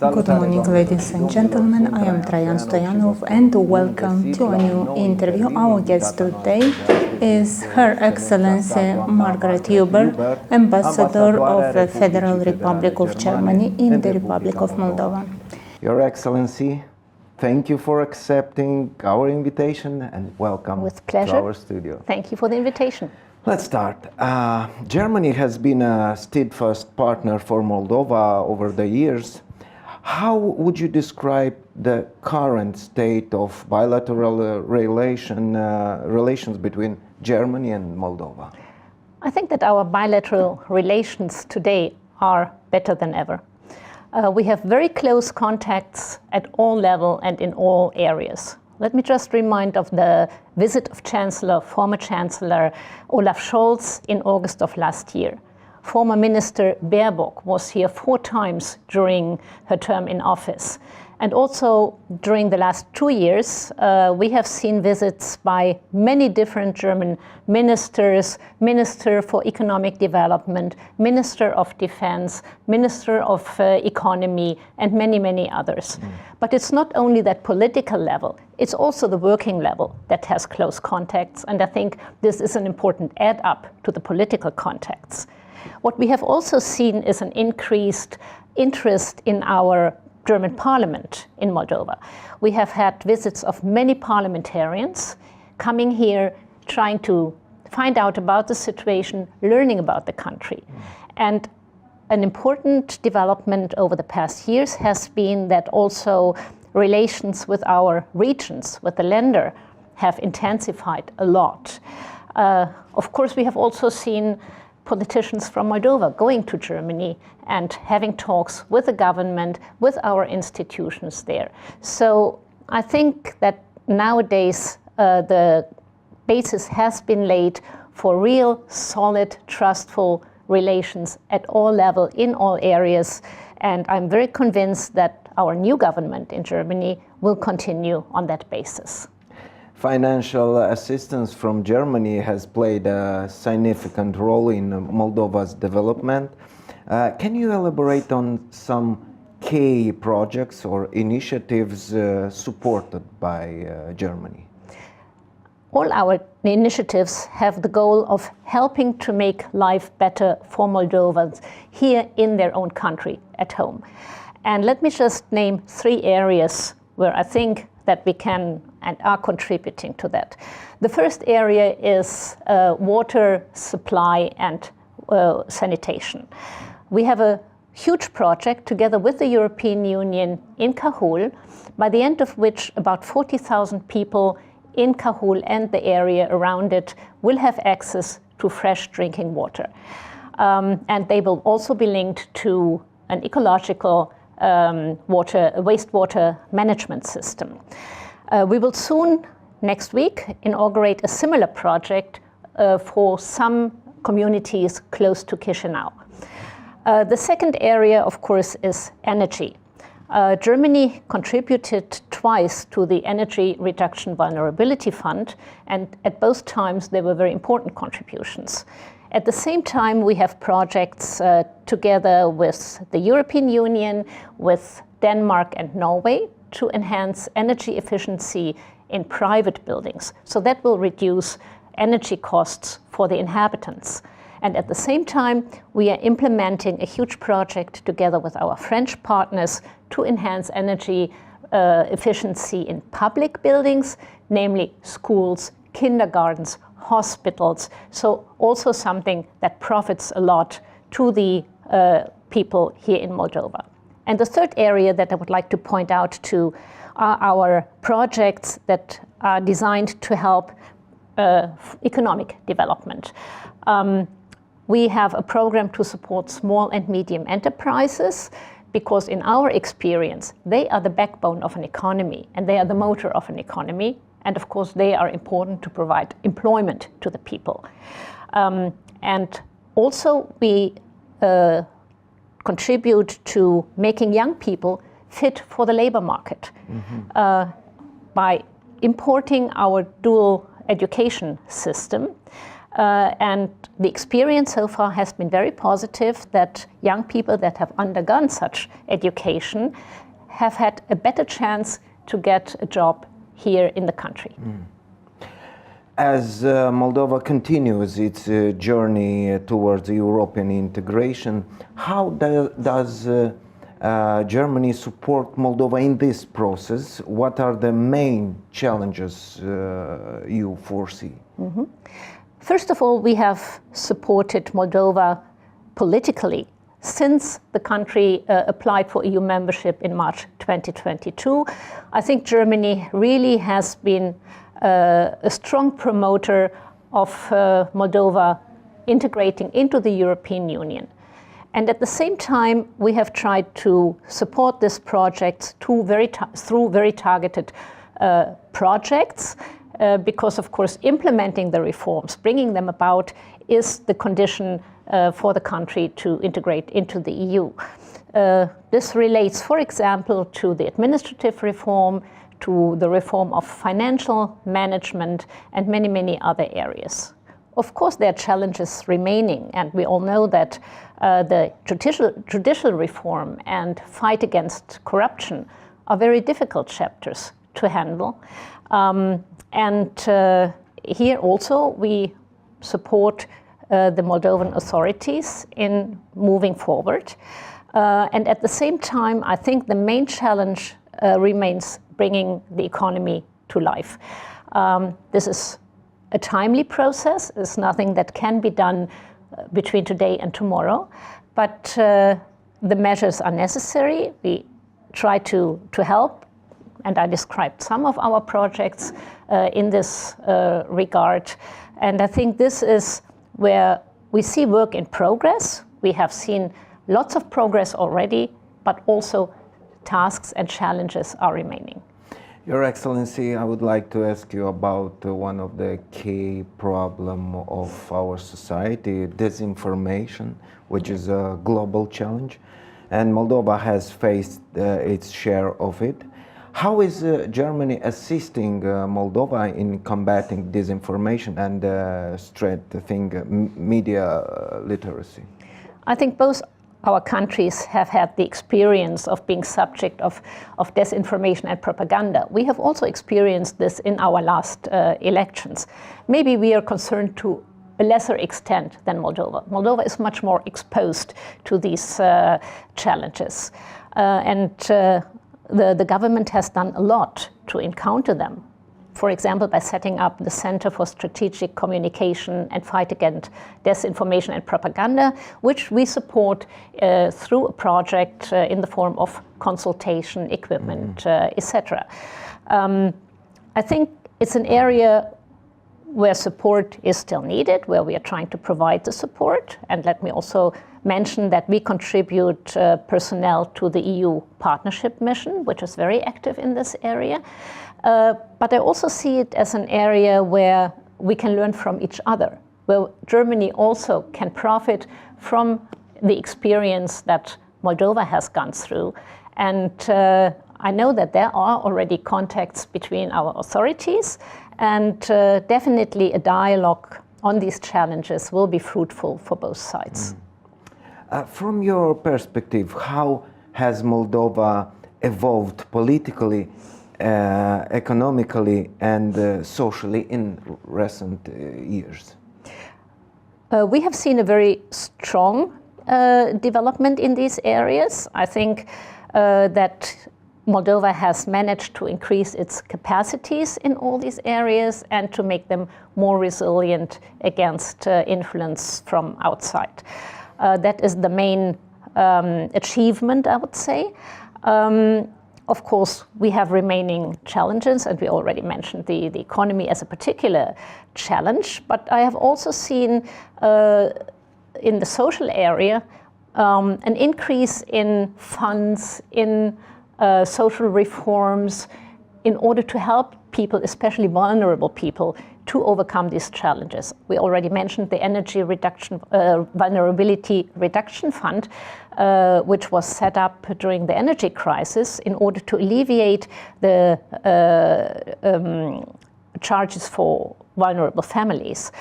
Good morning, ladies and gentlemen. I am Traian Stoyanov and welcome to a new interview. Our guest today is Her Excellency Margret Uebber, Ambassador of the Federal Republic of Germany in the Republic of Moldova. Your Excellency, thank you for accepting our invitation and welcome With pleasure. To our studio. Thank you for the invitation. Let's start. Germany has been a steadfast partner for Moldova over the years. How would you describe the current state of bilateral relations between Germany and Moldova? I think that our bilateral relations today are better than ever. We have very close contacts at all levels and in all areas. Let me just remind of the visit of former Chancellor Olaf Scholz in August of last year. Former Minister Baerbock was here 4 times during her term in office. And also during the last 2 years, we have seen visits by many different German ministers, Minister for Economic Development, Minister of Defense, Minister of Economy, and many, many others. But it's not only that political level, it's also the working level that has close contacts. And I think this is an important add-up to the political contacts. What we have also seen is an increased interest in our German parliament in Moldova. We have had visits of many parliamentarians coming here, trying to find out about the situation, learning about the country. And an important development over the past years has been that also relations with our regions, with the Länder, have intensified a lot. Of course, we have also seen politicians from Moldova going to Germany and having talks with the government, with our institutions there. So I think that nowadays the basis has been laid for real, solid, trustful relations at all levels, in all areas. And I'm very convinced that our new government in Germany will continue on that basis. Financial assistance from Germany has played a significant role in Moldova's development. Can you elaborate on some key projects or initiatives supported by Germany? All our initiatives have the goal of helping to make life better for Moldovans here in their own country, at home. And let me just name 3 areas where I think that we can and are contributing to that. The first area is water supply and sanitation. We have a huge project together with the European Union in Cahul, by the end of which about 40,000 people in Cahul and the area around it will have access to fresh drinking water. And they will also be linked to an ecological wastewater management system. We will soon, next week, inaugurate a similar project for some communities close to Chisinau. The second area, of course, is energy. Germany contributed twice to the Energy Reduction Vulnerability Fund, and at both times they were very important contributions. At the same time, we have projects together with the European Union, with Denmark and Norway to enhance energy efficiency in private buildings. So that will reduce energy costs for the inhabitants. And at the same time, we are implementing a huge project together with our French partners to enhance energy efficiency in public buildings, namely schools, kindergartens, hospitals, so also something that profits a lot to the people here in Moldova. And the third area that I would like to point out to are our projects that are designed to help economic development. We have a program to support small and medium enterprises because in our experience, they are the backbone of an economy and they are the motor of an economy. And of course, they are important to provide employment to the people. And also we contribute to making young people fit for the labor market by importing our dual education system. And the experience so far has been very positive, that young people that have undergone such education have had a better chance to get a job here in the country. As Moldova continues its journey towards European integration, how does Germany support Moldova in this process? What are the main challenges you foresee? First of all, we have supported Moldova politically since the country applied for EU membership in March 2022. I think Germany really has been a strong promoter of Moldova integrating into the European Union. And at the same time, we have tried to support this project through very targeted projects, because of course implementing the reforms, bringing them about, is the condition for the country to integrate into the EU. This relates, for example, to the administrative reform, to the reform of financial management, and many, many other areas. Of course, there are challenges remaining, and we all know that the judicial reform and fight against corruption are very difficult chapters to handle. Here also we support the Moldovan authorities in moving forward. And at the same time, I think the main challenge remains bringing the economy to life. This is a timely process. It's nothing that can be done between today and tomorrow, but the measures are necessary. We try to help, and I described some of our projects in this regard. And I think this is where we see work in progress. We have seen lots of progress already, but also tasks and challenges are remaining. Your Excellency, I would like to ask you about one of the key problems of our society, disinformation, which is a global challenge, and Moldova has faced its share of it. How is Germany assisting Moldova in combating disinformation and strengthening media literacy? I think both our countries have had the experience of being subject of disinformation and propaganda. We have also experienced this in our last elections. Maybe we are concerned to a lesser extent than Moldova. Moldova is much more exposed to these challenges. The government has done a lot to encounter them. For example, by setting up the Center for Strategic Communication and Fight Against Disinformation and Propaganda, which we support through a project in the form of consultation, equipment, etc. I think it's an area where support is still needed, where we are trying to provide the support. And let me also mention that we contribute personnel to the EU partnership mission, which is very active in this area. But I also see it as an area where we can learn from each other, where Germany also can profit from the experience that Moldova has gone through. And I know that there are already contacts between our authorities, and definitely a dialogue on these challenges will be fruitful for both sides. From your perspective, how has Moldova evolved politically, economically, and socially in recent years? We have seen a very strong development in these areas. I think that Moldova has managed to increase its capacities in all these areas and to make them more resilient against influence from outside. That is the main achievement, I would say. Of course, we have remaining challenges, and we already mentioned the economy as a particular challenge, but I have also seen in the social area an increase in funds, in social reforms, in order to help people, especially vulnerable people, to overcome these challenges. We already mentioned the Energy Reduction, Vulnerability Reduction Fund, which was set up during the energy crisis in order to alleviate the charges for vulnerable families.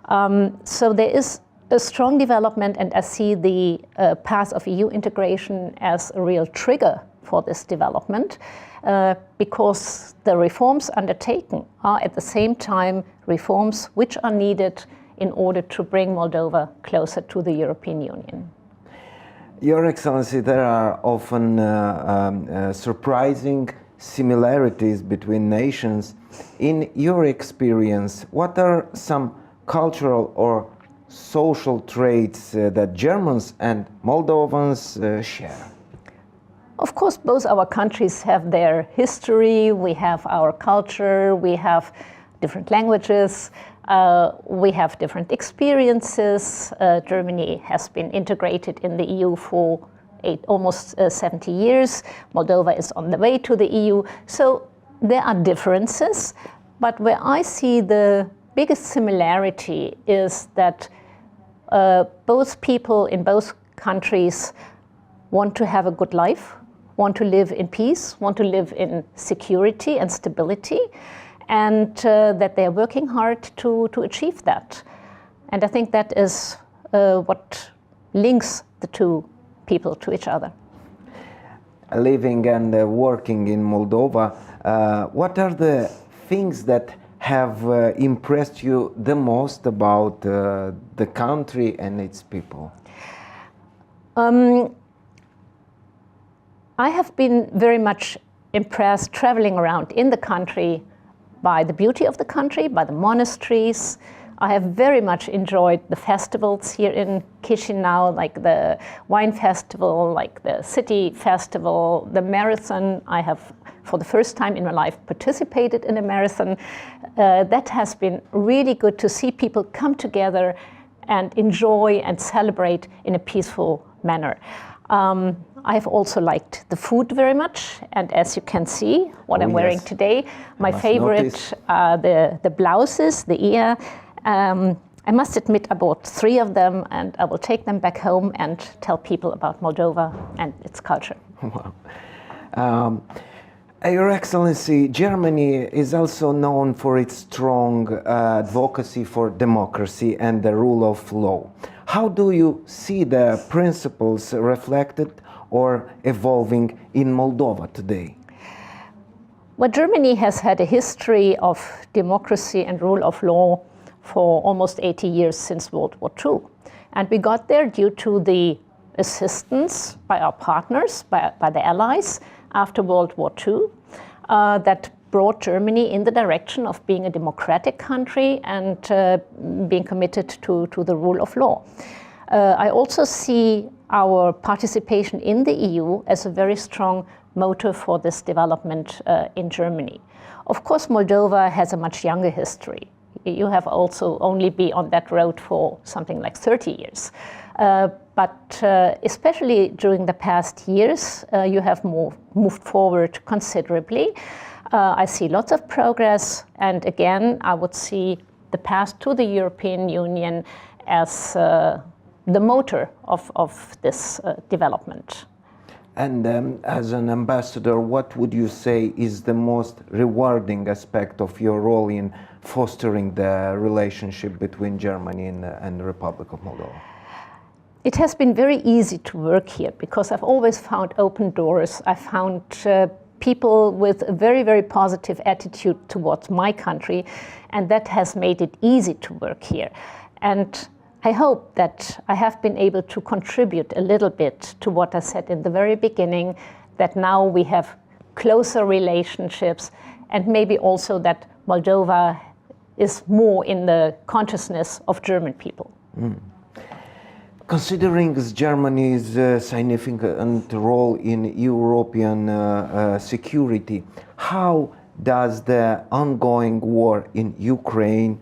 So there is a strong development, and I see the path of EU integration as a real trigger for this development, because the reforms undertaken are at the same time reforms which are needed in order to bring Moldova closer to the European Union. Your Excellency, there are often surprising similarities between nations. In your experience, what are some cultural or social traits that Germans and Moldovans share? Of course, both our countries have their history, we have our culture, we have different languages, we have different experiences. Germany has been integrated in the EU for almost 70 years. Moldova is on the way to the EU. So there are differences, but where I see the biggest similarity is that both people in both countries want to have a good life, want to live in peace, want to live in security and stability, and that they're working hard to achieve that. And I think that is what links the two people to each other. Living and working in Moldova, what are the things that have impressed you the most about the country and its people? I have been very much impressed traveling around in the country by the beauty of the country, by the monasteries. I have very much enjoyed the festivals here in Chisinau, like the wine festival, like the city festival, the marathon. I have, for the first time in my life, participated in a marathon. That has been really good to see people come together and enjoy and celebrate in a peaceful manner. I've also liked the food very much, and as you can see, what I'm wearing today, my favorite are the blouses, the ear. I must admit I bought 3 of them, and I will take them back home and tell people about Moldova and its culture. Wow. Your Excellency, Germany is also known for its strong advocacy for democracy and the rule of law. How do you see the principles reflected or evolving in Moldova today? Well, Germany has had a history of democracy and rule of law for almost 80 years, since World War II. And we got there due to the assistance by our partners, by the Allies, after World War II, that brought Germany in the direction of being a democratic country and being committed to the rule of law. I also see our participation in the EU as a very strong motor for this development in Germany. Of course, Moldova has a much younger history. You have also only been on that road for something like 30 years. But especially during the past years, you have moved forward considerably. I see lots of progress, and again, I would see the path to the European Union as the motor of this development. And as an ambassador, what would you say is the most rewarding aspect of your role in fostering the relationship between Germany and the Republic of Moldova? It has been very easy to work here because I've always found open doors. I found people with a very, very positive attitude towards my country, and that has made it easy to work here. And I hope that I have been able to contribute a little bit to what I said in the very beginning, that now we have closer relationships, and maybe also that Moldova is more in the consciousness of German people. Considering Germany's significant role in European security, how does the ongoing war in Ukraine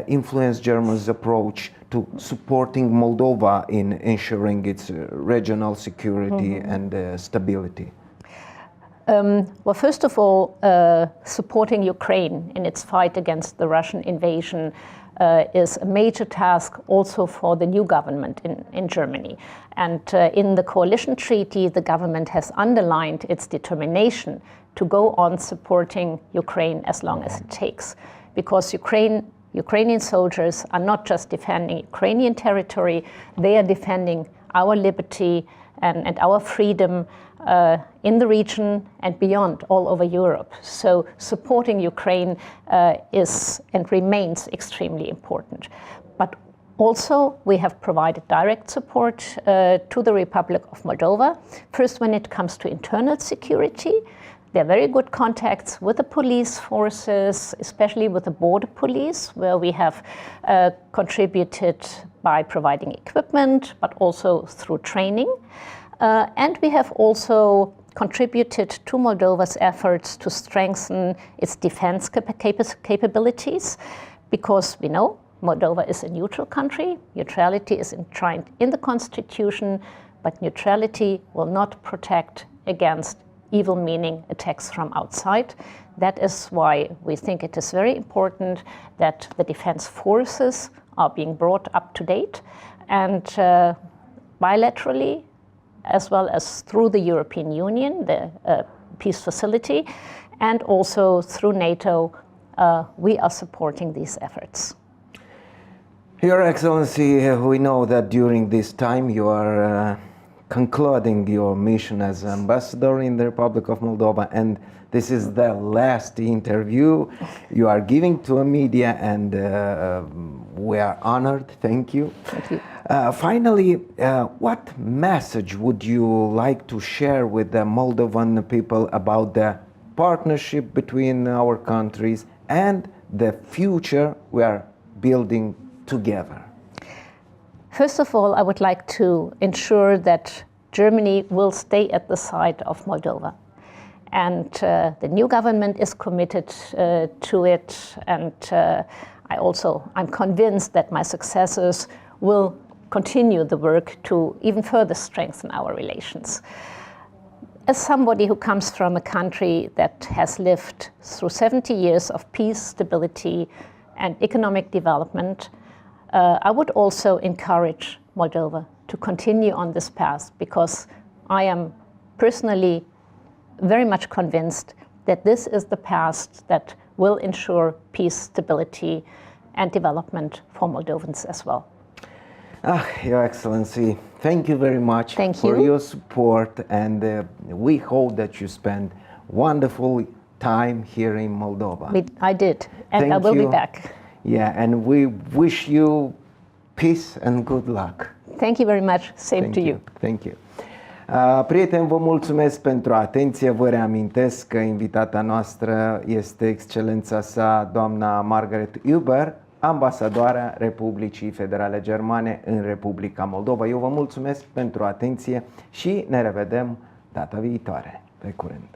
influence Germany's approach to supporting Moldova in ensuring its regional security and stability? Well, first of all, supporting Ukraine in its fight against the Russian invasion is a major task also for the new government in Germany. And in the coalition treaty, the government has underlined its determination to go on supporting Ukraine as long as it takes. Because Ukraine Ukrainian soldiers are not just defending Ukrainian territory, they are defending our liberty and our freedom in the region and beyond, all over Europe. So supporting Ukraine is and remains extremely important. But also, we have provided direct support to the Republic of Moldova. First, when it comes to internal security, there are very good contacts with the police forces, especially with the border police, where we have contributed by providing equipment, but also through training. And we have also contributed to Moldova's efforts to strengthen its defense capabilities, because we know Moldova is a neutral country. Neutrality is enshrined in the constitution, but neutrality will not protect against evil-meaning attacks from outside. That is why we think it is very important that the defense forces are being brought up to date, and bilaterally, as well as through the European Union, the peace facility, and also through NATO, we are supporting these efforts. Your Excellency, we know that during this time you are concluding your mission as ambassador in the Republic of Moldova, and this is the last interview you are giving to a media, and we are honored. Thank you. Thank you. Finally, what message would you like to share with the Moldovan people about the partnership between our countries and the future we are building together? First of all, I would like to ensure that Germany will stay at the side of Moldova. And the new government is committed to it. And I'm convinced that my successors will continue the work to even further strengthen our relations. As somebody who comes from a country that has lived through 70 years of peace, stability, and economic development, I would also encourage Moldova to continue on this path, because I am personally very much convinced that this is the path that will ensure peace, stability, and development for Moldovans as well. Your Excellency, thank you very much for your support, and we hope that you spend wonderful time here in Moldova. I did, and I will be back. Yeah, and we wish you peace and good luck. Thank you very much. Same to you. Thank you. Prieteni, vă mulțumesc pentru atenție. Vă reamintesc că invitata noastră este Excelența sa, doamna Margret Uebber, ambasadoarea Republicii Federale Germane în Republica Moldova. Eu vă mulțumesc pentru atenție și ne revedem data viitoare. Pe curând!